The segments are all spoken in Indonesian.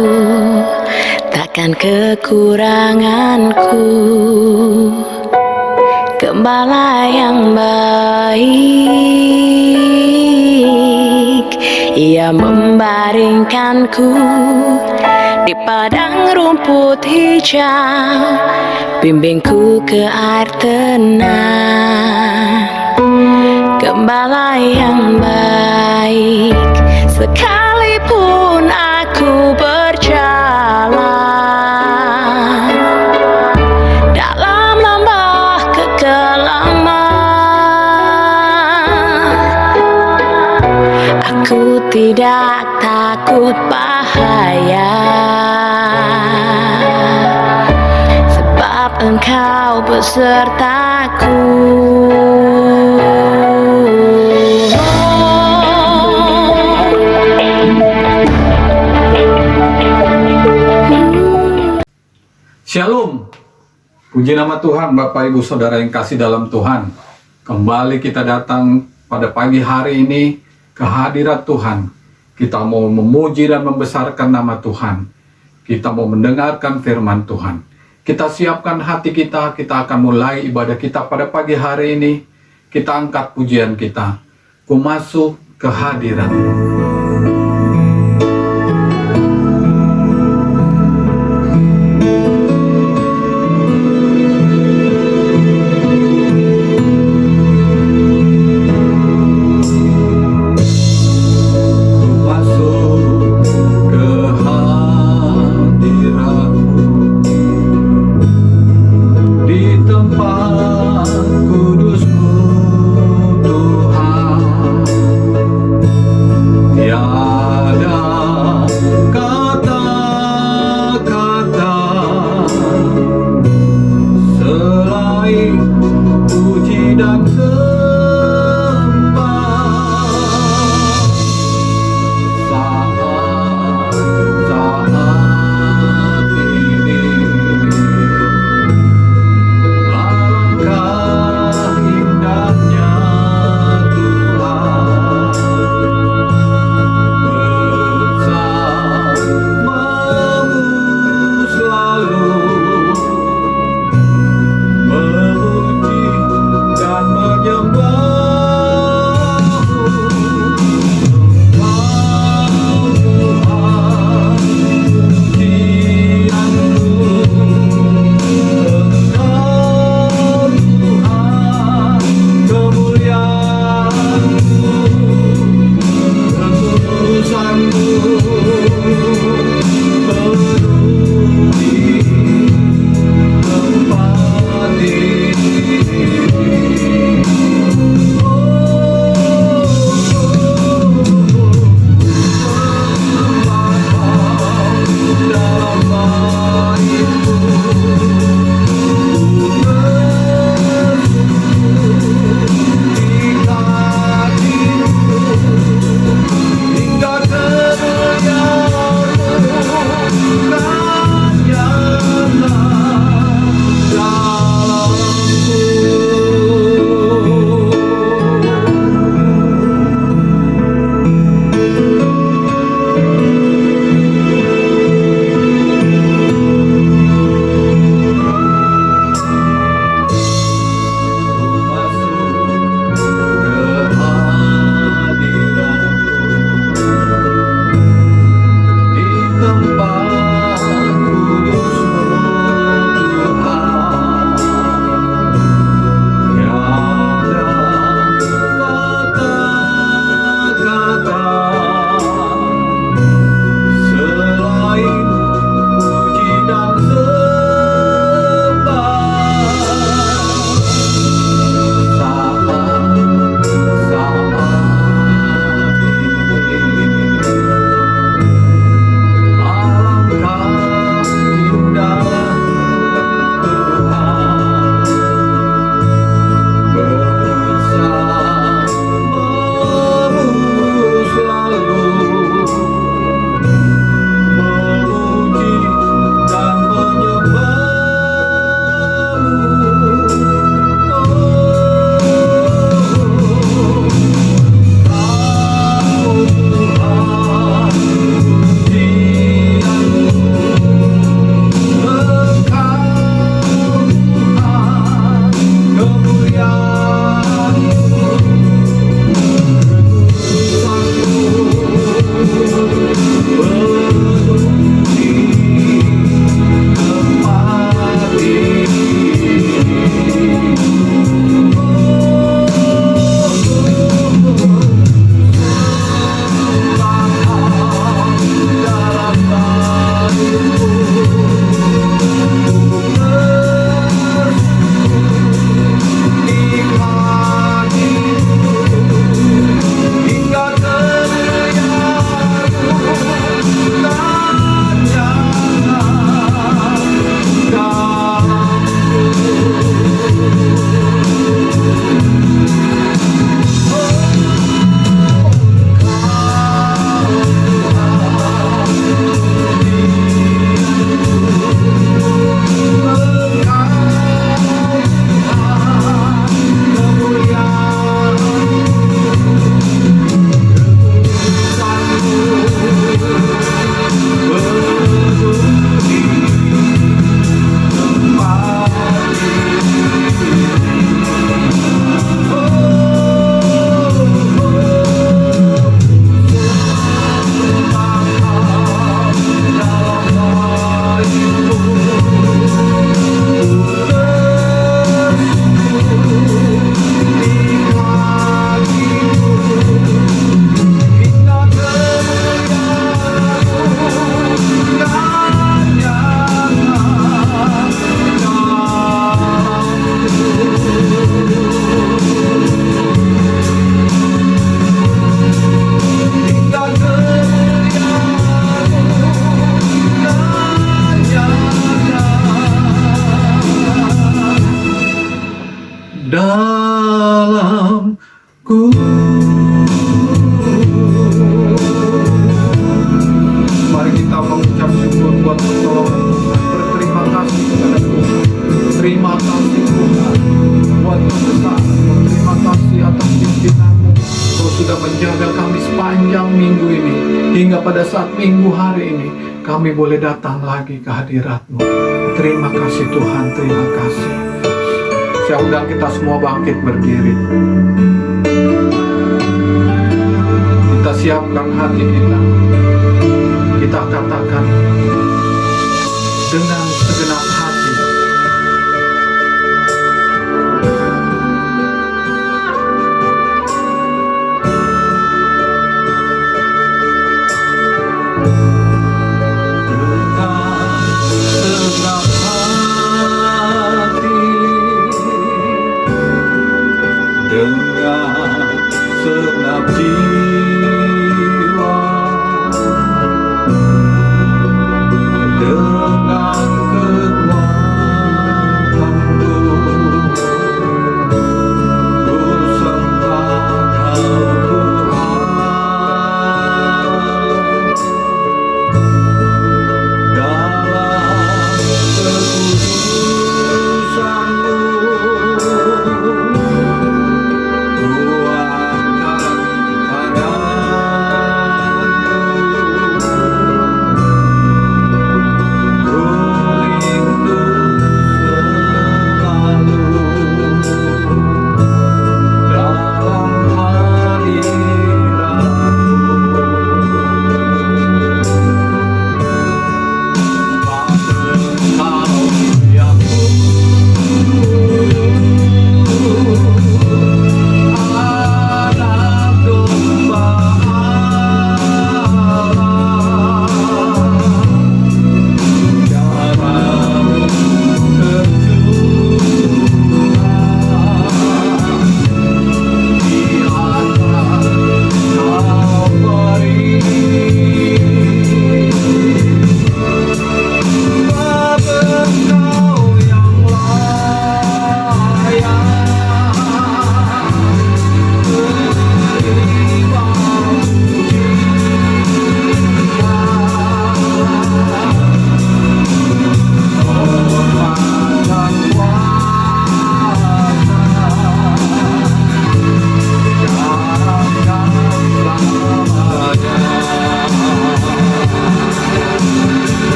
aku, takkan kekuranganku. Gembala yang baik, ia membaringkanku di padang rumput hijau, bimbingku ke air tenang. Gembala yang baik, sekalipun aku berjalan dalam lembah kekelaman, aku tidak takut bahaya, sebab Engkau besertaku. Shalom, puji nama Tuhan. Bapak Ibu Saudara yang kasih dalam Tuhan, kembali kita datang pada pagi hari ini ke hadirat Tuhan. Kita mau memuji dan membesarkan nama Tuhan. Kita mau mendengarkan firman Tuhan. Kita siapkan hati kita akan mulai ibadah kita pada pagi hari ini. Kita angkat pujian kita, ku masuk ke hadirat. Mari kita mengucap syukur buat pertolongan Tuhan. Berterima kasih kepada Tuhan. Terima kasih Tuhan buat kebesaran. Terima kasih atas pimpinan-Mu. Kau sudah menjaga kami sepanjang minggu ini. Hingga pada saat minggu hari ini kami boleh datang lagi ke hadirat-Mu. Terima kasih Tuhan, terima kasih. Saya undang kita semua bangkit berdiri. Kita siapkan hati kita. Kita katakan dengan segenap hati. Dengan segenap jiwa, dengan kekuatanku, ku sembah Kau Tuhan. Dalam kekudusan-Mu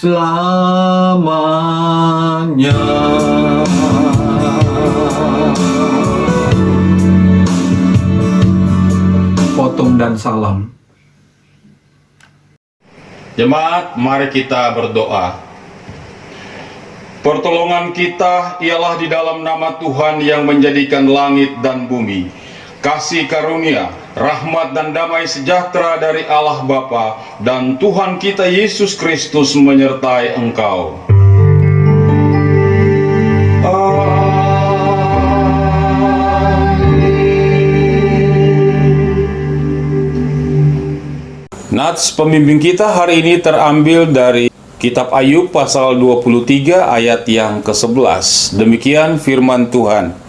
selamanya. Potong dan salam. Jemaat, mari kita berdoa. Pertolongan kita ialah di dalam nama Tuhan yang menjadikan langit dan bumi. Kasih karunia, rahmat dan damai sejahtera dari Allah Bapa dan Tuhan kita Yesus Kristus menyertai engkau. Nats pembimbing kita hari ini terambil dari Kitab Ayub pasal 23 ayat yang ke-11. Demikian firman Tuhan.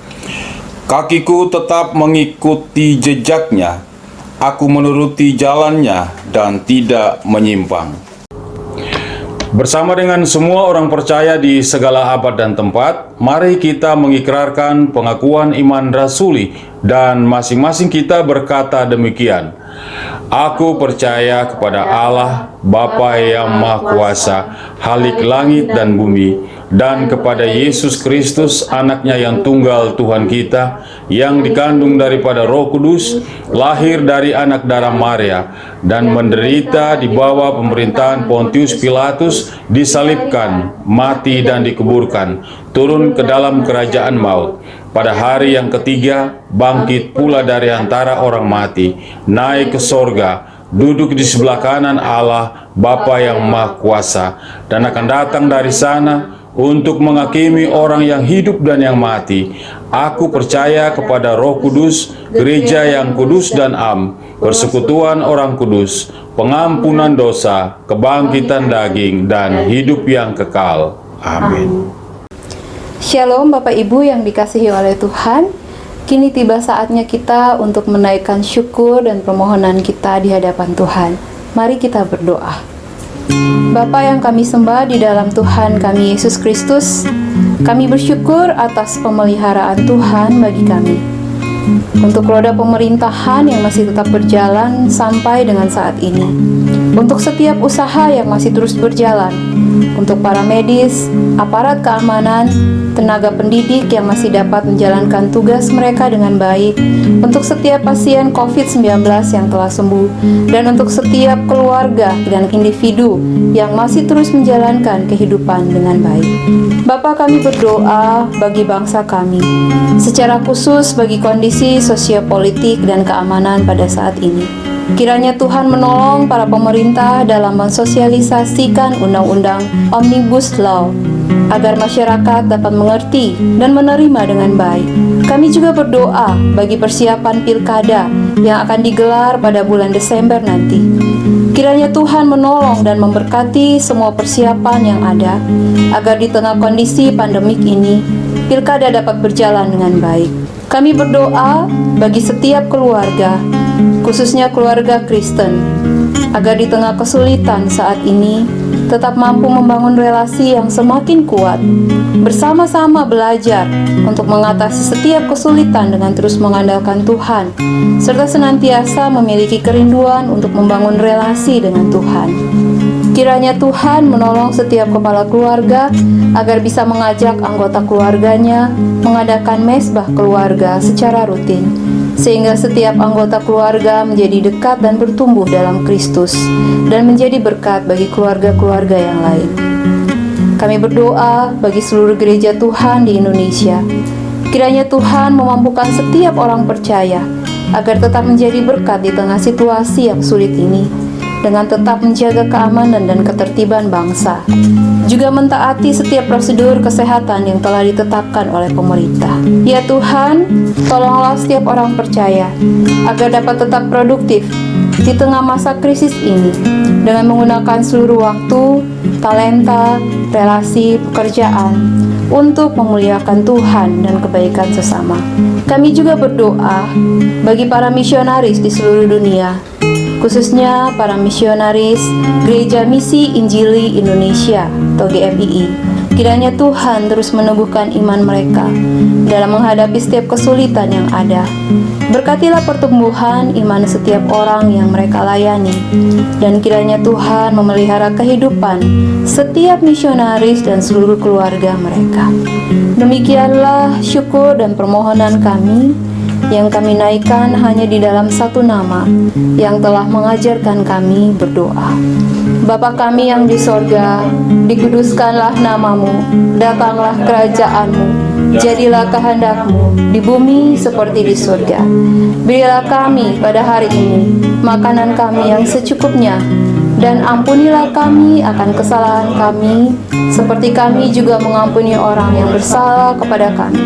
Kakiku tetap mengikuti jejaknya, aku menuruti jalannya dan tidak menyimpang. Bersama dengan semua orang percaya di segala abad dan tempat, mari kita mengikrarkan pengakuan iman rasuli dan masing-masing kita berkata demikian. Aku percaya kepada Allah, Bapa yang Maha Kuasa, Khalik langit dan bumi, dan kepada Yesus Kristus, anaknya yang tunggal Tuhan kita, yang dikandung daripada Roh Kudus, lahir dari anak darah Maria, dan menderita di bawah pemerintahan Pontius Pilatus, disalibkan, mati dan dikuburkan, turun ke dalam kerajaan maut. Pada hari yang ketiga, bangkit pula dari antara orang mati, naik ke sorga, duduk di sebelah kanan Allah, Bapa yang Maha Kuasa, dan akan datang dari sana untuk menghakimi orang yang hidup dan yang mati. Aku percaya kepada Roh Kudus, gereja yang kudus dan am, persekutuan orang kudus, pengampunan dosa, kebangkitan daging, dan hidup yang kekal. Amin. Shalom Bapak Ibu yang dikasihi oleh Tuhan. Kini tiba saatnya kita untuk menaikkan syukur dan permohonan kita di hadapan Tuhan. Mari kita berdoa. Bapa yang kami sembah di dalam Tuhan kami Yesus Kristus, kami bersyukur atas pemeliharaan Tuhan bagi kami. Untuk roda pemerintahan yang masih tetap berjalan sampai dengan saat ini. Untuk setiap usaha yang masih terus berjalan. Untuk para medis, aparat keamanan, tenaga pendidik yang masih dapat menjalankan tugas mereka dengan baik, untuk setiap pasien COVID-19 yang telah sembuh, dan untuk setiap keluarga dan individu yang masih terus menjalankan kehidupan dengan baik. Bapa, kami berdoa bagi bangsa kami, secara khusus bagi kondisi sosiopolitik dan keamanan pada saat ini. Kiranya Tuhan menolong para pemerintah dalam mensosialisasikan undang-undang Omnibus Law agar masyarakat dapat mengerti dan menerima dengan baik. Kami juga berdoa bagi persiapan pilkada yang akan digelar pada bulan Desember nanti. Kiranya Tuhan menolong dan memberkati semua persiapan yang ada agar di tengah kondisi pandemik ini pilkada dapat berjalan dengan baik. Kami berdoa bagi setiap keluarga, khususnya keluarga Kristen, agar di tengah kesulitan saat ini tetap mampu membangun relasi yang semakin kuat, bersama-sama belajar untuk mengatasi setiap kesulitan dengan terus mengandalkan Tuhan, serta senantiasa memiliki kerinduan untuk membangun relasi dengan Tuhan. Kiranya Tuhan menolong setiap kepala keluarga agar bisa mengajak anggota keluarganya mengadakan mesbah keluarga secara rutin, sehingga setiap anggota keluarga menjadi dekat dan bertumbuh dalam Kristus dan menjadi berkat bagi keluarga-keluarga yang lain. Kami berdoa bagi seluruh gereja Tuhan di Indonesia. Kiranya Tuhan memampukan setiap orang percaya agar tetap menjadi berkat di tengah situasi yang sulit ini, dengan tetap menjaga keamanan dan ketertiban bangsa, juga mentaati setiap prosedur kesehatan yang telah ditetapkan oleh pemerintah. Ya Tuhan, tolonglah setiap orang percaya agar dapat tetap produktif di tengah masa krisis ini dengan menggunakan seluruh waktu, talenta, relasi, pekerjaan untuk memuliakan Tuhan dan kebaikan sesama. Kami juga berdoa bagi para misionaris di seluruh dunia, khususnya para misionaris Gereja Misi Injili Indonesia atau GMII. Kiranya Tuhan terus meneguhkan iman mereka dalam menghadapi setiap kesulitan yang ada. Berkatilah pertumbuhan iman setiap orang yang mereka layani, dan kiranya Tuhan memelihara kehidupan setiap misionaris dan seluruh keluarga mereka. Demikianlah syukur dan permohonan kami yang kami naikkan hanya di dalam satu nama yang telah mengajarkan kami berdoa. Bapa kami yang di sorga, dikuduskanlah namamu, datanglah kerajaanmu, jadilah kehendakmu di bumi seperti di surga. Berilah kami pada hari ini makanan kami yang secukupnya, dan ampunilah kami akan kesalahan kami, seperti kami juga mengampuni orang yang bersalah kepada kami.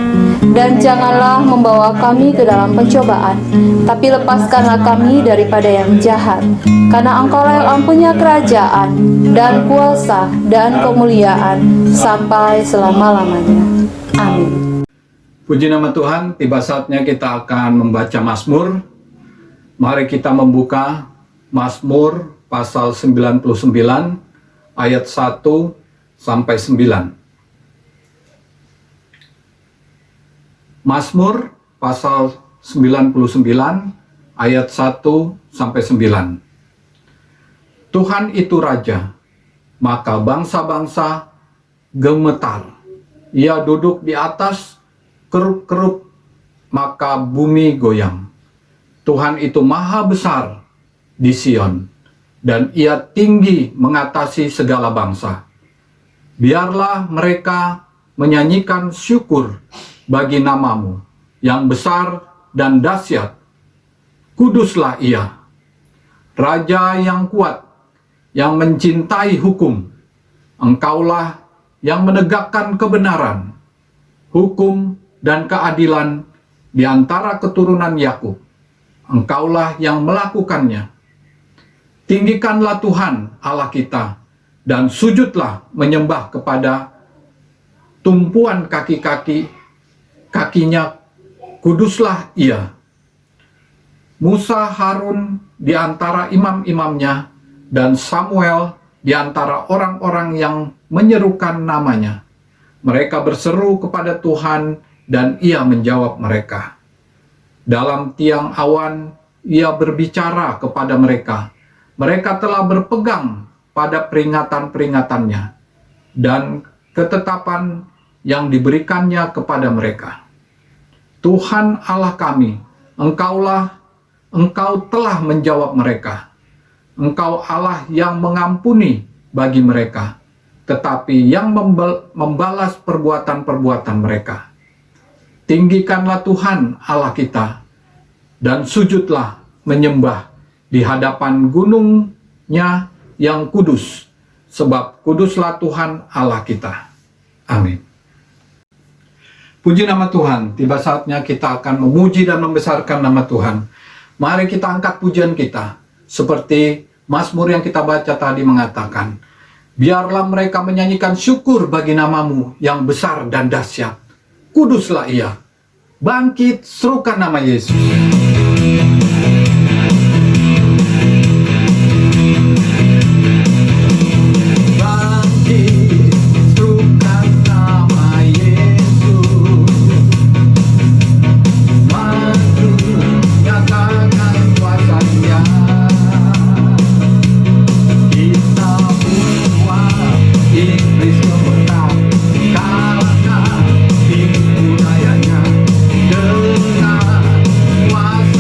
Dan janganlah membawa kami ke dalam pencobaan, tapi lepaskanlah kami daripada yang jahat. Karena Engkaulah yang punya kerajaan, dan kuasa, dan kemuliaan, sampai selama-lamanya. Amin. Puji nama Tuhan, tiba saatnya kita akan membaca Mazmur. Mari kita membuka Mazmur pasal 99 ayat 1 sampai 9. Mazmur pasal 99 ayat 1 sampai 9. Tuhan itu Raja, maka bangsa-bangsa gemetar. Ia duduk di atas kerup-kerup, maka bumi goyang. Tuhan itu maha besar di Sion, dan ia tinggi mengatasi segala bangsa. Biarlah mereka menyanyikan syukur bagi namamu yang besar dan dahsyat. Kuduslah ia, Raja yang kuat, yang mencintai hukum. Engkaulah yang menegakkan kebenaran, hukum dan keadilan di antara keturunan Yakub. Engkaulah yang melakukannya. Tinggikanlah Tuhan Allah kita, dan sujudlah menyembah kepada tumpuan kakinya, kuduslah ia. Musa, Harun di antara imam-imamnya, dan Samuel di antara orang-orang yang menyerukan namanya. Mereka berseru kepada Tuhan, dan ia menjawab mereka. Dalam tiang awan ia berbicara kepada mereka. Mereka telah berpegang pada peringatan-peringatannya dan ketetapan yang diberikannya kepada mereka. Tuhan Allah kami, Engkau telah menjawab mereka. Engkau Allah yang mengampuni bagi mereka, tetapi yang membalas perbuatan-perbuatan mereka. Tinggikanlah Tuhan Allah kita, dan sujudlah menyembah di hadapan gunungnya yang kudus, sebab kuduslah Tuhan Allah kita. Amin. Puji nama Tuhan, tiba saatnya kita akan memuji dan membesarkan nama Tuhan. Mari kita angkat pujian kita, seperti Mazmur yang kita baca tadi mengatakan, biarlah mereka menyanyikan syukur bagi namamu yang besar dan dahsyat. Kuduslah ia. Bangkit, serukan nama Yesus. Bangkit, serukan nama Yesus. Maju, nyatakan kuasa-Nya. Kita berkuat, iblis gemetar, kalahkan tipu dayanya dengan kuasa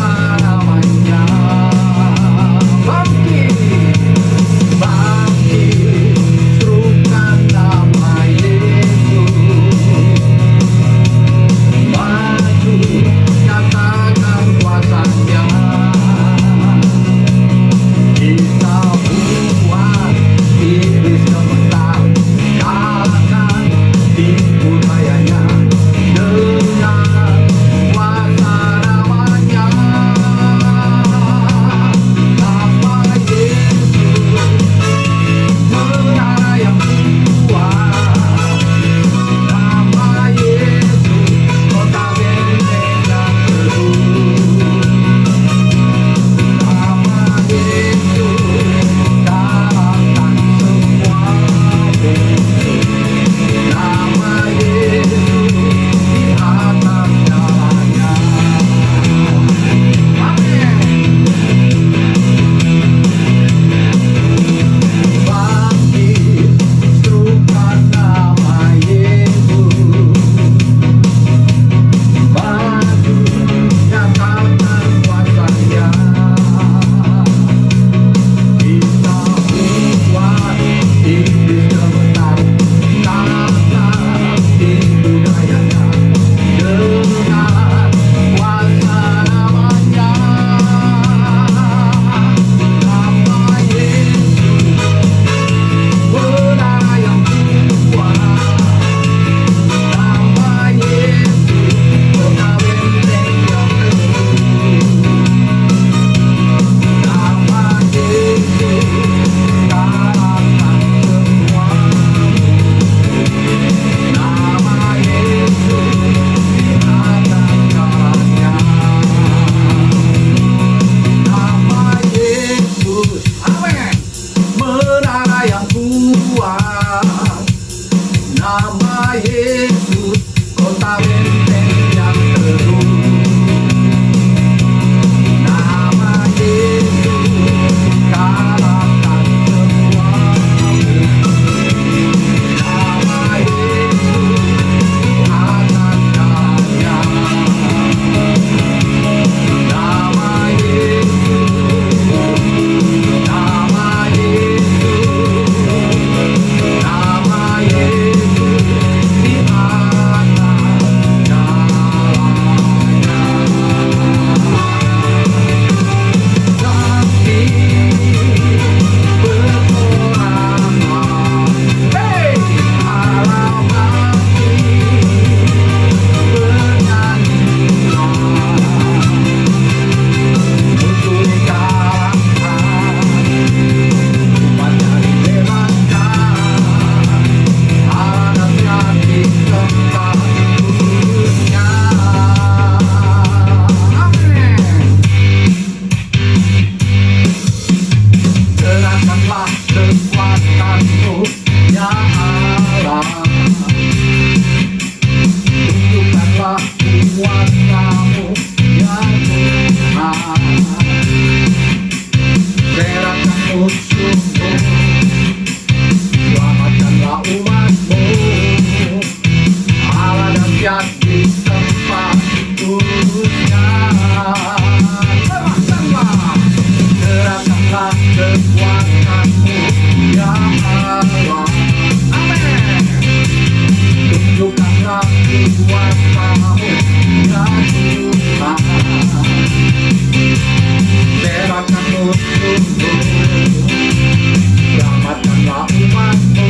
Selamatkanlah umatmu,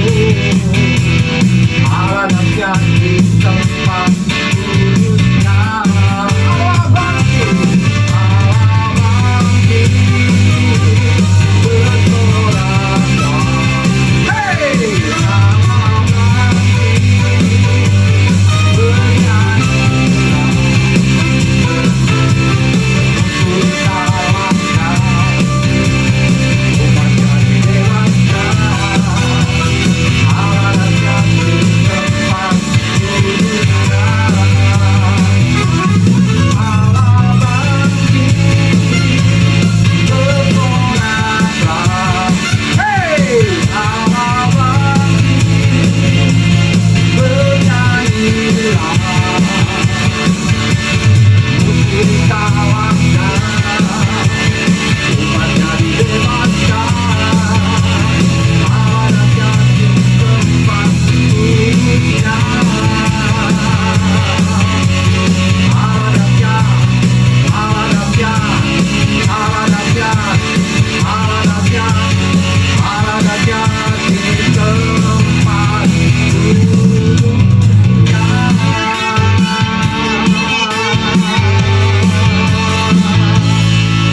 Allah dahsyat di tempat kudusnya. Allah bangkit, bersorak-sorak. Hey, Allah bangkit, bernyanyilah, untuk salahkan umat jadi dewasa. Allah dahsyat di tempat kudusnya. Allah bangkit, bersorak-sorak. Hey, Allah bangkit, bernyanyilah, musuh dikalahkan, umat jadi dewasa. Allah dahsyat di tempat kudusnya. Allah dahsyat, Allah dahsyat, Allah dahsyat, Allah dahsyat, Allah dahsyat di tempat kudusnya.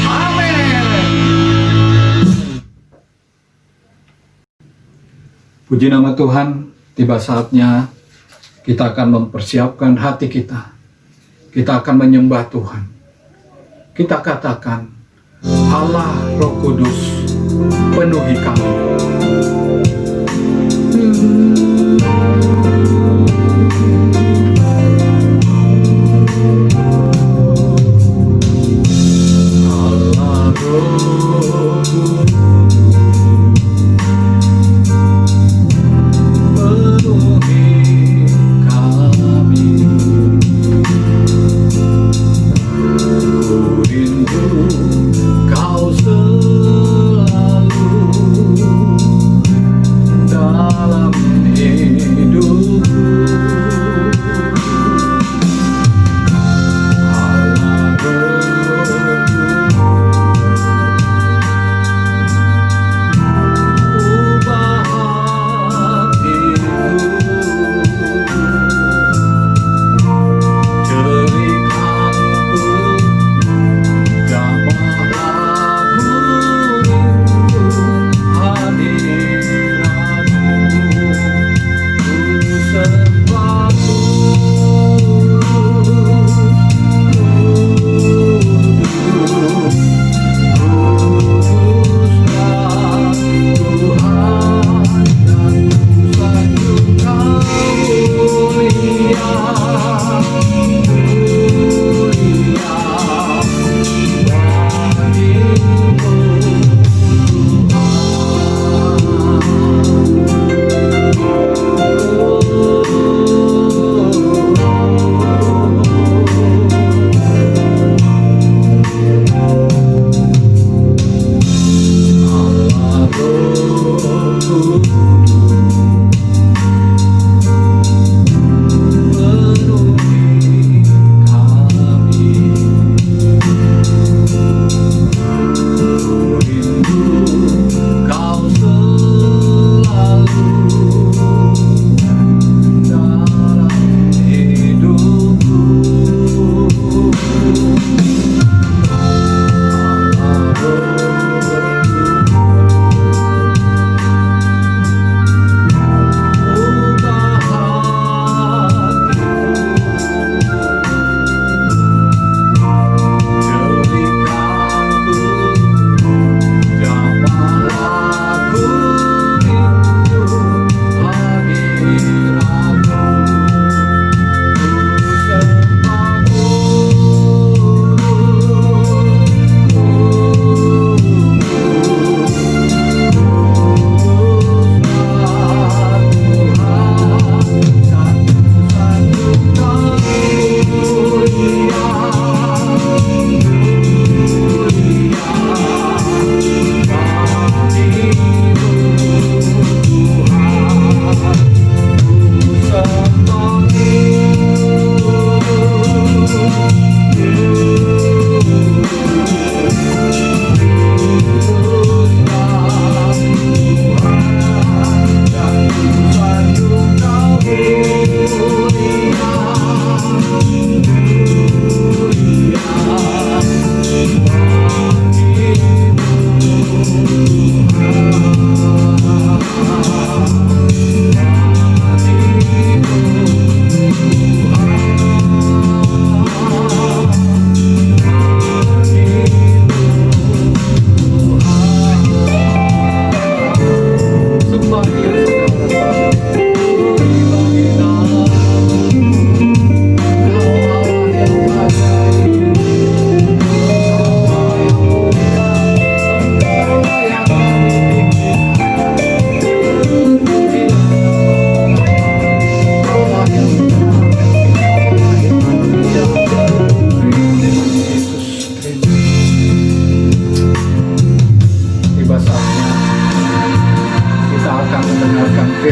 Amin. Puji nama Tuhan, tiba saatnya kita akan mempersiapkan hati kita. Kita akan menyembah Tuhan. Kita katakan, Allah Roh Kudus, penuhi kami. Allah Roh Kudus, penuhi kami. Ku rindu Kau selalu dalam hidupku.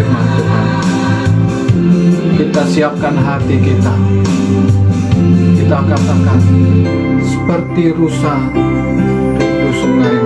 firman Tuhan. Kita siapkan hati kita. Kita katakan seperti rusa rindu sungai.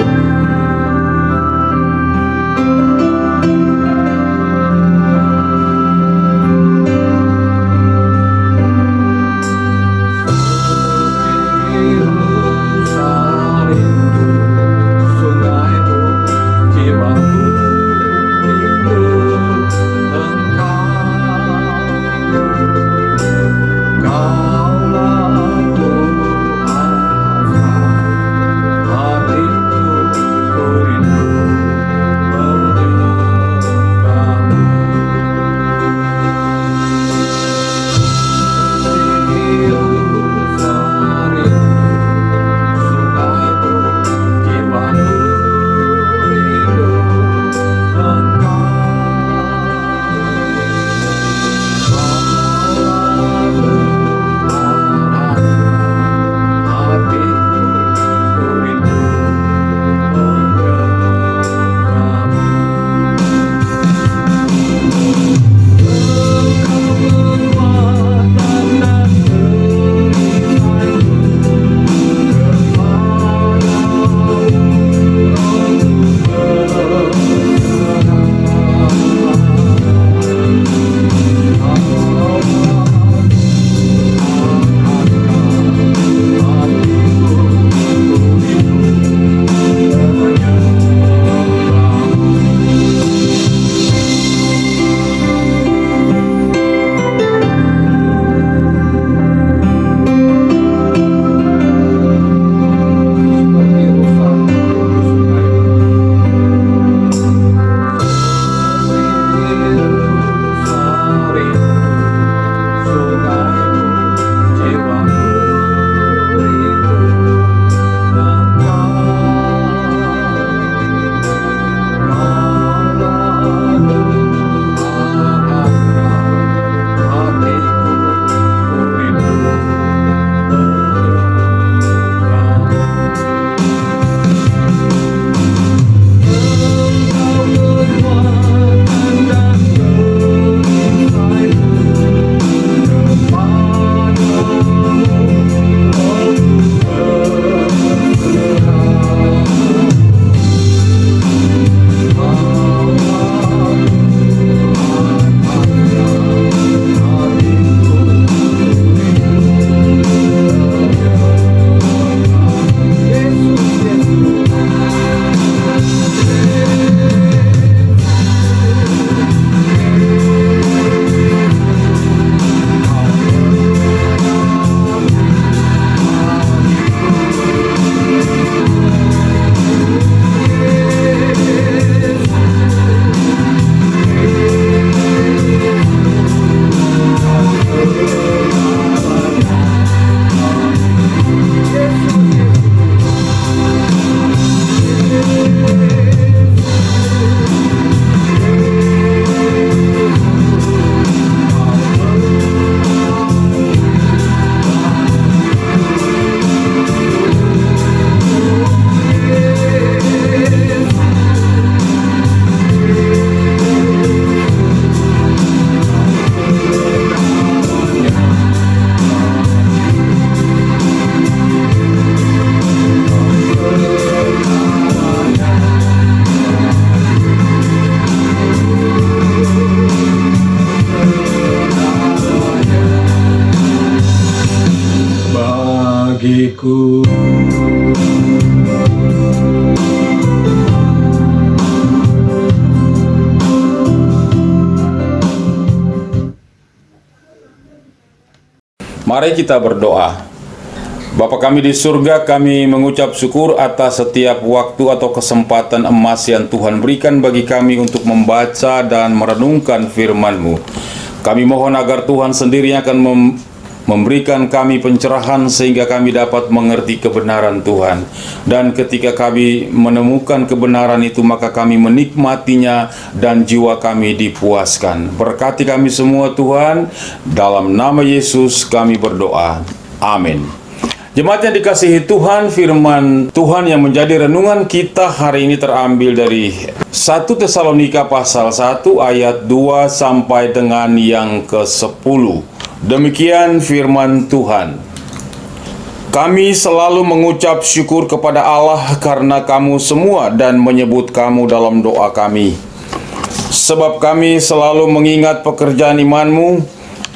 bagiku. Mari kita berdoa. Bapa kami di surga, kami mengucap syukur atas setiap waktu atau kesempatan emas yang Tuhan berikan bagi kami untuk membaca dan merenungkan firman-Mu. Kami mohon agar Tuhan sendiri akan memberikan kami pencerahan sehingga kami dapat mengerti kebenaran Tuhan. Dan ketika kami menemukan kebenaran itu, maka kami menikmatinya dan jiwa kami dipuaskan. Berkati kami semua Tuhan, dalam nama Yesus kami berdoa. Amin. Jemaat yang dikasihi Tuhan, firman Tuhan yang menjadi renungan kita hari ini terambil dari 1 Tesalonika pasal 1 ayat 2 sampai dengan yang ke-10. Demikian firman Tuhan. Kami selalu mengucap syukur kepada Allah karena kamu semua dan menyebut kamu dalam doa kami. Sebab kami selalu mengingat pekerjaan imanmu,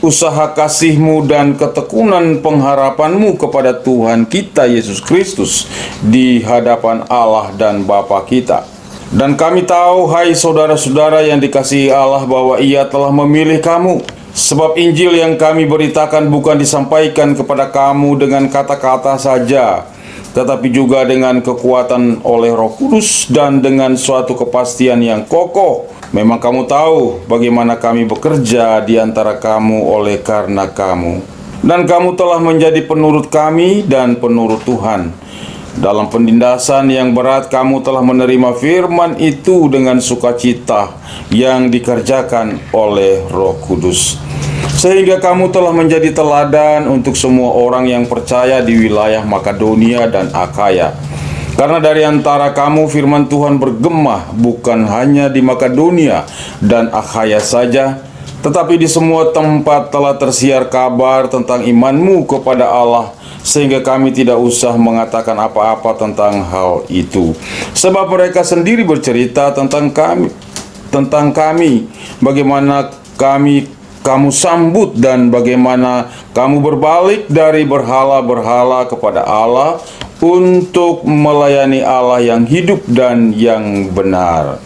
usaha kasihmu dan ketekunan pengharapanmu kepada Tuhan kita Yesus Kristus di hadapan Allah dan Bapa kita. Dan kami tahu, hai saudara-saudara yang dikasihi Allah, bahwa Ia telah memilih kamu. Sebab Injil yang kami beritakan bukan disampaikan kepada kamu dengan kata-kata saja, tetapi juga dengan kekuatan oleh Roh Kudus dan dengan suatu kepastian yang kokoh. Memang kamu tahu bagaimana kami bekerja di antara kamu oleh karena kamu. Dan kamu telah menjadi penurut kami dan penurut Tuhan. Dalam penindasan yang berat kamu telah menerima firman itu dengan sukacita yang dikerjakan oleh Roh Kudus. Sehingga kamu telah menjadi teladan untuk semua orang yang percaya di wilayah Makedonia dan Akhaya. Karena dari antara kamu firman Tuhan bergema bukan hanya di Makedonia dan Akhaya saja, tetapi di semua tempat telah tersiar kabar tentang imanmu kepada Allah, sehingga kami tidak usah mengatakan apa-apa tentang hal itu. Sebab mereka sendiri bercerita tentang kami, bagaimana kamu sambut dan bagaimana kamu berbalik dari berhala-berhala kepada Allah untuk melayani Allah yang hidup dan yang benar,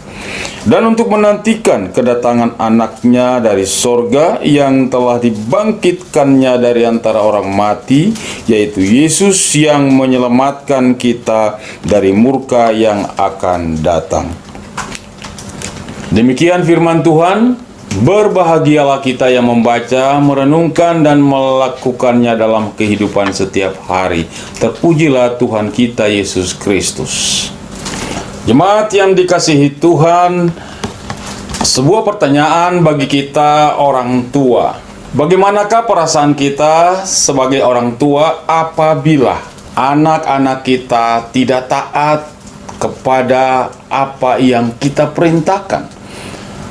dan untuk menantikan kedatangan anaknya dari sorga yang telah dibangkitkannya dari antara orang mati, yaitu Yesus yang menyelamatkan kita dari murka yang akan datang. Demikian firman Tuhan. Berbahagialah kita yang membaca, merenungkan, dan melakukannya dalam kehidupan setiap hari. Terpujilah Tuhan kita Yesus Kristus. Jemaat yang dikasihi Tuhan, sebuah pertanyaan bagi kita orang tua. Bagaimanakah perasaan kita sebagai orang tua apabila anak-anak kita tidak taat kepada apa yang kita perintahkan?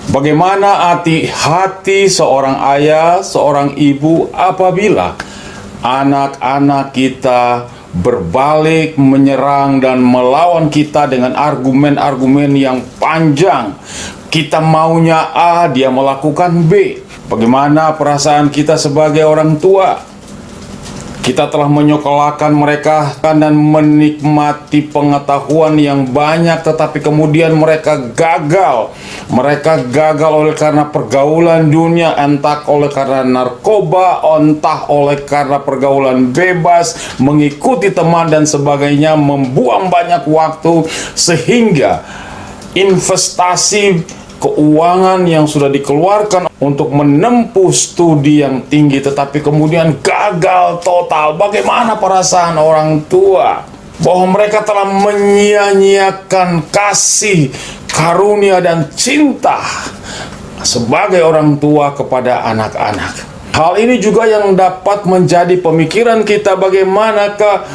Bagaimana hati seorang ayah, seorang ibu apabila anak-anak kita berbalik, menyerang dan melawan kita dengan argumen-argumen yang panjang? Kita maunya A, dia melakukan B. Bagaimana perasaan kita sebagai orang tua? Kita telah menyekolahkan mereka dan menikmati pengetahuan yang banyak, tetapi kemudian mereka gagal. Mereka gagal oleh karena pergaulan dunia, entah oleh karena narkoba, entah oleh karena pergaulan bebas, mengikuti teman dan sebagainya, membuang banyak waktu, sehingga investasi keuangan yang sudah dikeluarkan untuk menempuh studi yang tinggi tetapi kemudian gagal total. Bagaimana perasaan orang tua bahwa mereka telah menyia-nyiakan kasih, karunia dan cinta sebagai orang tua kepada anak-anak. Hal ini juga yang dapat menjadi pemikiran kita, bagaimanakah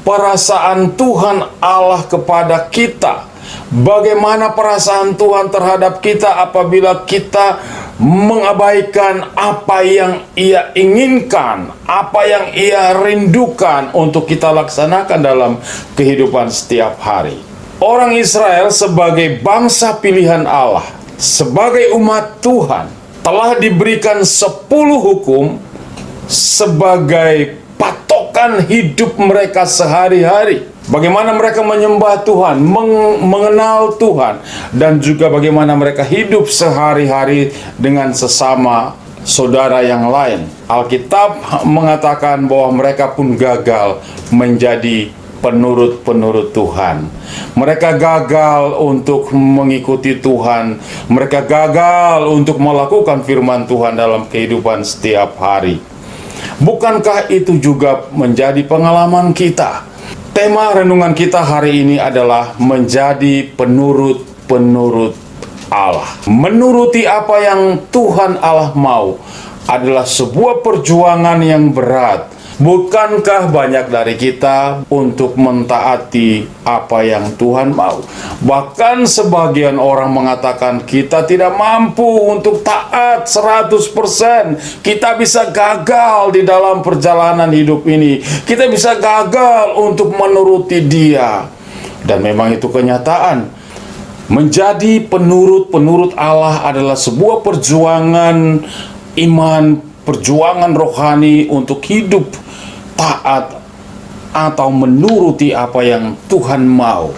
perasaan Tuhan Allah kepada kita. Bagaimana perasaan Tuhan terhadap kita apabila kita mengabaikan apa yang Ia inginkan, apa yang Ia rindukan untuk kita laksanakan dalam kehidupan setiap hari. Orang Israel sebagai bangsa pilihan Allah, sebagai umat Tuhan, telah diberikan 10 hukum sebagai patokan hidup mereka sehari-hari. Bagaimana mereka menyembah Tuhan, mengenal Tuhan, dan juga bagaimana mereka hidup sehari-hari dengan sesama saudara yang lain. Alkitab mengatakan bahwa mereka pun gagal menjadi penurut-penurut Tuhan. Mereka gagal untuk mengikuti Tuhan. Mereka gagal untuk melakukan firman Tuhan dalam kehidupan setiap hari. Bukankah itu juga menjadi pengalaman kita? Tema renungan kita hari ini adalah menjadi penurut-penurut Allah. Menuruti apa yang Tuhan Allah mau adalah sebuah perjuangan yang berat, Bukankah banyak dari kita untuk mentaati apa yang Tuhan mau? Bahkan sebagian orang mengatakan kita tidak mampu untuk taat 100%. Kita bisa gagal di dalam perjalanan hidup ini. Kita bisa gagal untuk menuruti Dia. Dan memang itu kenyataan. Menjadi penurut Allah adalah sebuah perjuangan iman, perjuangan rohani untuk hidup taat atau menuruti apa yang Tuhan mau.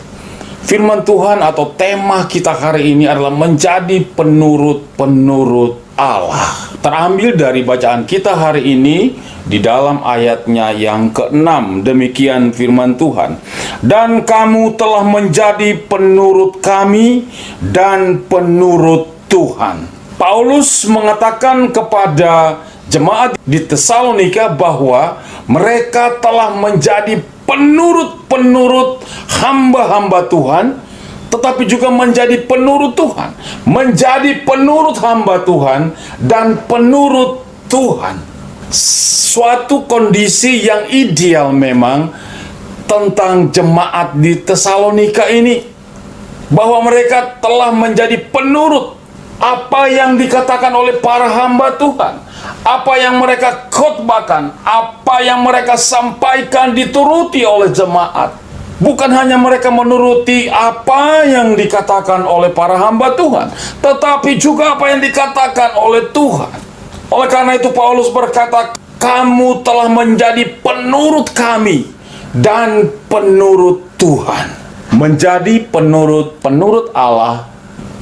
Firman Tuhan atau tema kita hari ini adalah menjadi penurut Allah. Terambil dari bacaan kita hari ini di dalam ayatnya yang ke-6. Demikian firman Tuhan. Dan kamu telah menjadi penurut kami dan penurut Tuhan. Paulus mengatakan kepada jemaat di Tesalonika bahwa mereka telah menjadi penurut-penurut hamba-hamba Tuhan, tetapi juga menjadi penurut Tuhan, menjadi penurut hamba Tuhan dan penurut Tuhan. Suatu kondisi yang ideal memang tentang jemaat di Tesalonika ini, bahwa mereka telah menjadi penurut apa yang dikatakan oleh para hamba Tuhan. Apa yang mereka khotbahkan, apa yang mereka sampaikan dituruti oleh jemaat. Bukan hanya mereka menuruti apa yang dikatakan oleh para hamba Tuhan, tetapi juga apa yang dikatakan oleh Tuhan. Oleh karena itu Paulus berkata, kamu telah menjadi penurut kami dan penurut Tuhan. Menjadi penurut Allah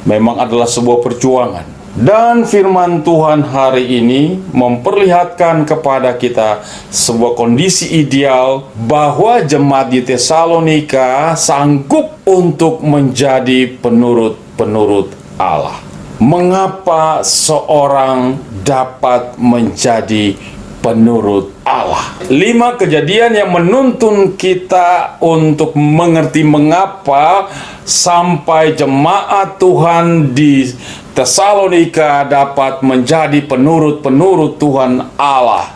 memang adalah sebuah perjuangan. Dan firman Tuhan hari ini memperlihatkan kepada kita sebuah kondisi ideal bahwa jemaat di Tesalonika sanggup untuk menjadi penurut Allah. Mengapa seorang dapat menjadi penurut Allah? 5 kejadian yang menuntun kita untuk mengerti mengapa sampai jemaat Tuhan di Tesalonika dapat menjadi penurut Tuhan Allah.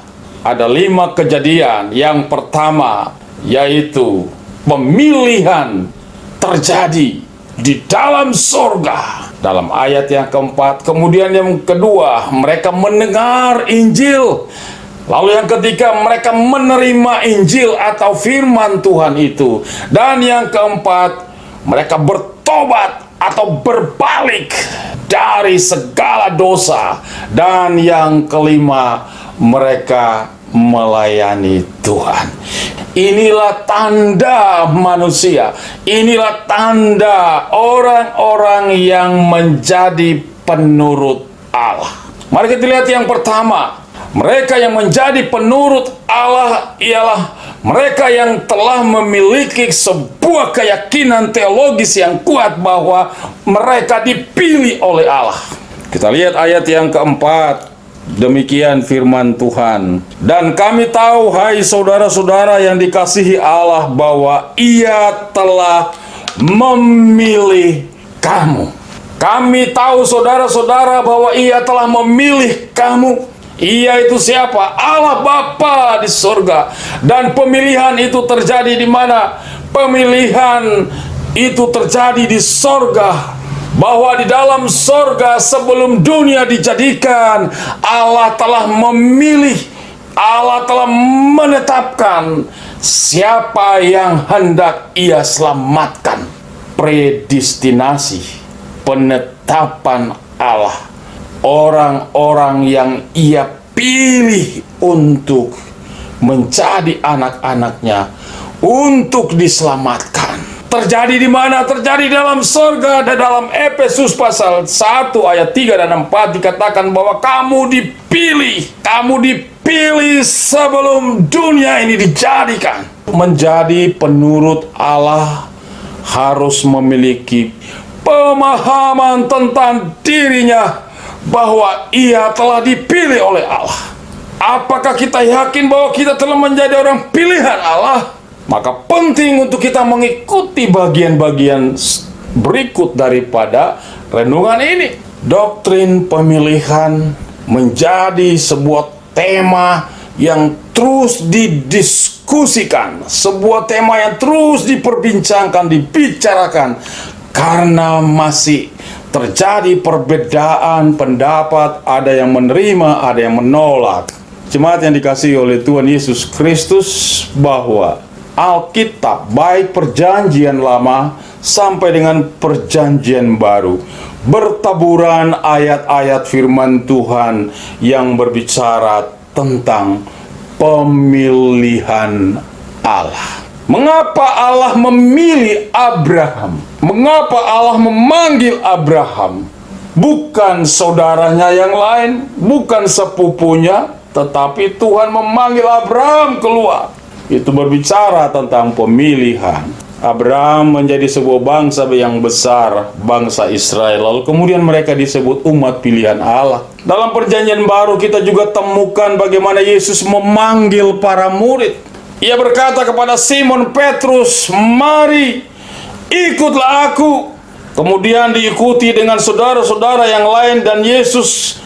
Ada 5 kejadian. Yang pertama yaitu pemilihan terjadi di dalam sorga, dalam ayat yang keempat. Kemudian yang kedua, mereka mendengar Injil. Lalu yang ketiga, mereka menerima Injil atau firman Tuhan itu. Dan yang keempat, mereka bertobat atau berbalik dari segala dosa. Dan yang kelima, mereka melayani Tuhan. Inilah tanda manusia. Inilah tanda orang-orang yang menjadi penurut Allah. Mari kita lihat yang pertama. Mereka yang menjadi penurut Allah ialah mereka yang telah memiliki sebuah keyakinan teologis yang kuat bahwa mereka dipilih oleh Allah. Kita lihat ayat yang keempat. Demikian firman Tuhan. Dan kami tahu, hai saudara-saudara yang dikasihi Allah, bahwa Ia telah memilih kamu. Kami tahu saudara-saudara bahwa Ia telah memilih kamu. Ia itu siapa? Allah Bapa di surga. Dan pemilihan itu terjadi di mana? Pemilihan itu terjadi di sorga. Bahwa di dalam sorga sebelum dunia dijadikan, Allah telah memilih, Allah telah menetapkan siapa yang hendak Ia selamatkan. Predestinasi, penetapan Allah. Orang-orang yang Ia pilih untuk menjadi anak-anaknya, untuk diselamatkan. Terjadi di mana? Terjadi dalam surga. Dan dalam Efesus pasal 1 ayat 3 dan 4 dikatakan bahwa kamu dipilih. Kamu dipilih sebelum dunia ini dijadikan. Menjadi penurut Allah harus memiliki pemahaman tentang dirinya, bahwa ia telah dipilih oleh Allah. Apakah kita yakin bahwa kita telah menjadi orang pilihan Allah? Maka penting untuk kita mengikuti bagian-bagian berikut daripada renungan ini. Doktrin pemilihan menjadi sebuah tema yang terus didiskusikan, sebuah tema yang terus diperbincangkan, dibicarakan, karena masih terjadi perbedaan pendapat, ada yang menerima, ada yang menolak. Jemaat yang dikasihi oleh Tuhan Yesus Kristus, bahwa Alkitab, baik perjanjian lama sampai dengan perjanjian baru, bertaburan ayat-ayat firman Tuhan yang berbicara tentang pemilihan Allah. Mengapa Allah memilih Abraham? Mengapa Allah memanggil Abraham? Bukan saudaranya yang lain, bukan sepupunya, tetapi Tuhan memanggil Abraham keluar. Itu berbicara tentang pemilihan. Abraham menjadi sebuah bangsa yang besar, bangsa Israel. Lalu kemudian mereka disebut umat pilihan Allah. Dalam perjanjian baru kita juga temukan bagaimana Yesus memanggil para murid. Ia berkata kepada Simon Petrus, "Mari, ikutlah aku." Kemudian diikuti dengan saudara-saudara yang lain, dan Yesus